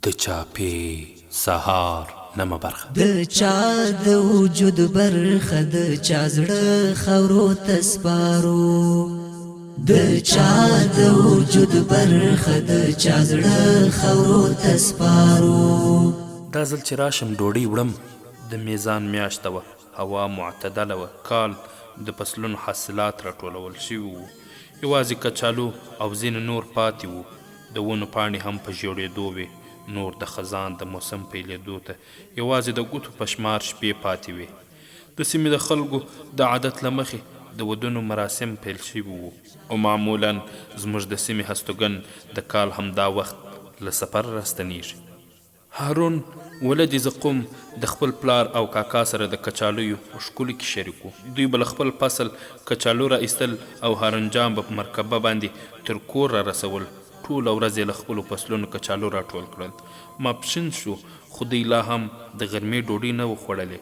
د چاپې سهار نمه برخه د چا د وجود برخه د چا زړه خاورو ته سپارو د چا د وجود برخه د چا زړه خاورو ته سپارو دا ځل چې راشم ډوډۍ وړم د میزان میاشته وه هوا معتدله وه کال د فصلونو حاصلات راټولول شوي وو یوازې کچالو او ځینې نور پاتې وو د ونو پاڼې هم په ژیړېدو وې نور د خزان د موسم پیلېدو ته یوازې د ګوتو په شمار شپې پاتې وې د سیمې د خلکو د عادت له مخې د ودونو مراسم پیل شوي وو او معمولا زموږ د سیمې هستوګن د کال همدا وخت له سفر راستنیږي هارون ولد زقوم د خپل پلار او کاکا سره د کچالویو په ښکلو کې شریک وو دوی به له خپل فصل کچالو را ایستل او هارون جان به په مرکبه باندې تر کور را رسول ټوله ورځ یې له خپلو فصلونو کچالو راټول کړل ماپښین شو خو دوی لا هم د غرمې ډوډۍ نه وه خوړلې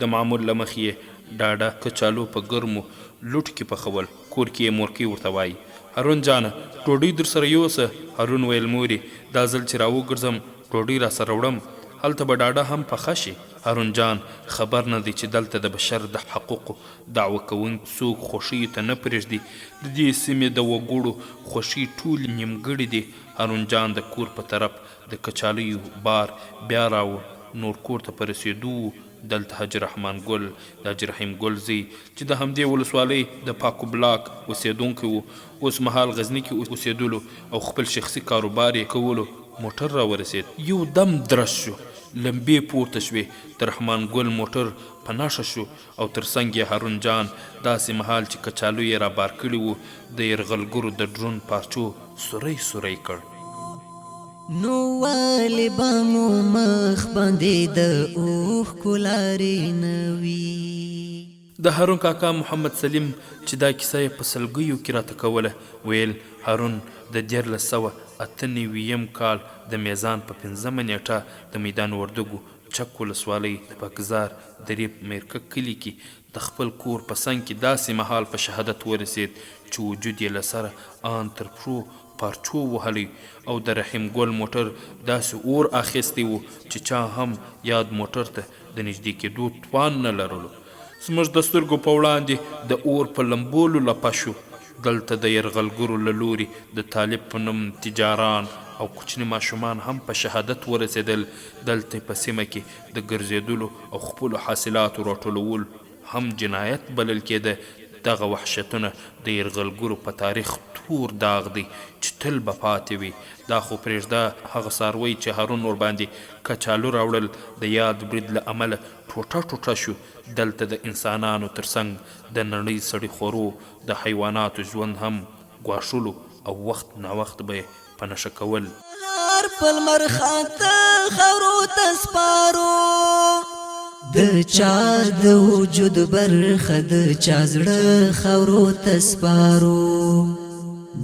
د معمول له مخې یې ډاډه کچالو په ګرمو لوټ کې پخول کور کې یې مورکۍ ورته وایي هارون جانه ډوډۍ در سره یوسه هارون ویل مورې دا ځل چې راوګرځم ډوډۍ را سره وړم هلته به ډاډه هم پخه شي هارون جان خبر نه دی چې دلته د بشر د حقوقو دعوه کوونکي څوک خوښیو ته نه پرېږدي د دې سیمې د وګړو خوښي ټولې نیمګړې دي هارون جان د کور په طرف د کچالیو بار بیا راوړ نور کور ته په رسېدو دلته حاجي رحمان ګل د حاجي رحیم ګل زوی چې د همدې ولسوالۍ د پاکو بلاک اوسېدونکی و اوس مهال غزني کې اوسېدلو او خپل شخصي کاروبار یې کولو موټر را ورسېد یو دم درس شو لمبې پورته شوې د رحمان ګل موټر په نښه شو او تر څنګ یې هارون جان داسې مهال چې کچالو یې را بار کړي وو د یرغلګرو د ډرون پارچو سوری سوری کړ نو ولې به مو مخ باندې د اوښکو لارې نه وي د هارون کاکا محمد سلیم چې دا کیسه یې په سلګیو کې راته کوله ویل هارون د 1998 کال د میزان په 5مه نیټه د میدان وردګو چک ولسوالۍ د بګزار دریب میرکه کلي کې د خپل کور په څنګ کې داسې مهال په شهادت ورسېد چې وجود یې له سره آن تر پښو پارچو وهلی او د رحیم ګل موټر داسې اور اخیستی و چې چا هم یاد موټر ته د نږدې کېدو توان نه لرلو زموږ د سترګو په وړاندې د اور په لمبولو لپه شو دلته د یرغلګرو له لورې د طالب په نوم تجاران او کوچني ماشومان هم په شهادت ورسېدل دلته په سیمه کې د ګرځېدلو او خپلو حاصلاتو راټولول هم جنایت بلل کېده دغه وحشتونه د یرغلګرو په تاریخ تور داغ دی چې تل به پاتې وي دا خو پرېږده هغه څاروی چې هارون ورباندې کچالو راوړل د یاد برید له امله ټوټه ټوټه شو دلته د انسانانو ترڅنګ د نړۍ سړي خورو د حیواناتو ژوند هم ګواښلو او وخت ناوخت به یې په نښه کول هر په لمر خاته خاورو ته سپارو د چا د وجود برخه د چا زړه خاورو ته سپارو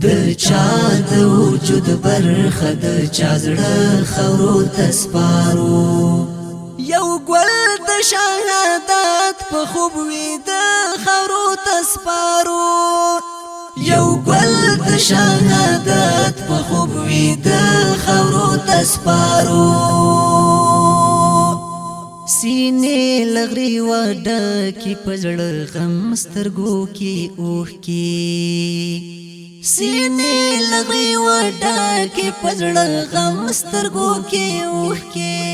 د چا د وجود برخه د چا زړه خاورو ته سپارو یو ګل د شهادت په خوب ویده خاورو ته سپارو یو ګل د شهادت په خوب ویده خاورو ته سپارو سینې لغري وډکې په زړه غم سترګو کې اوښکې سینې لغري وډکې په زړه غم سترګو کې اوښکې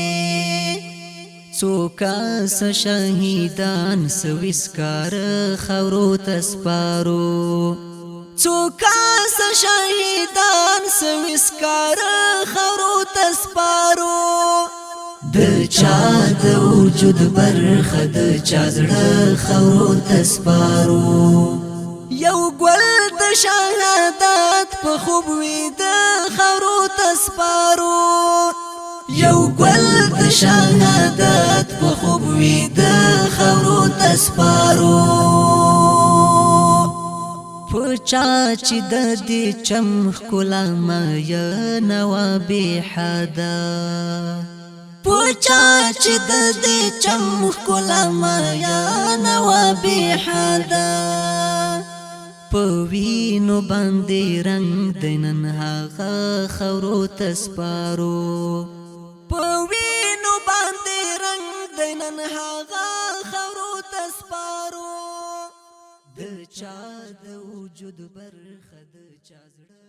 څو کاسه شهیدان سویسکاره خاورو ته سپارو څو کاسه شهیدان سویسکاره خاورو ته سپارو د چا د وجود برخه د چا زړه خاورو ته سپارو یو ګل د شهادت په خوب ویده خاورو ته سپارو یو ګل د شهادت په خوب ویده خاورو ته سپارو په چا چې د دې چم ښکلا مینه وه بېحده په چا چې د دې چم ښکلا مینه وه بېحده په وینو باندې رنګ دی نن هغه خاورو ته سپارو دینن هاغه خورو تسپارو د چا د وجود برخه د چا زړه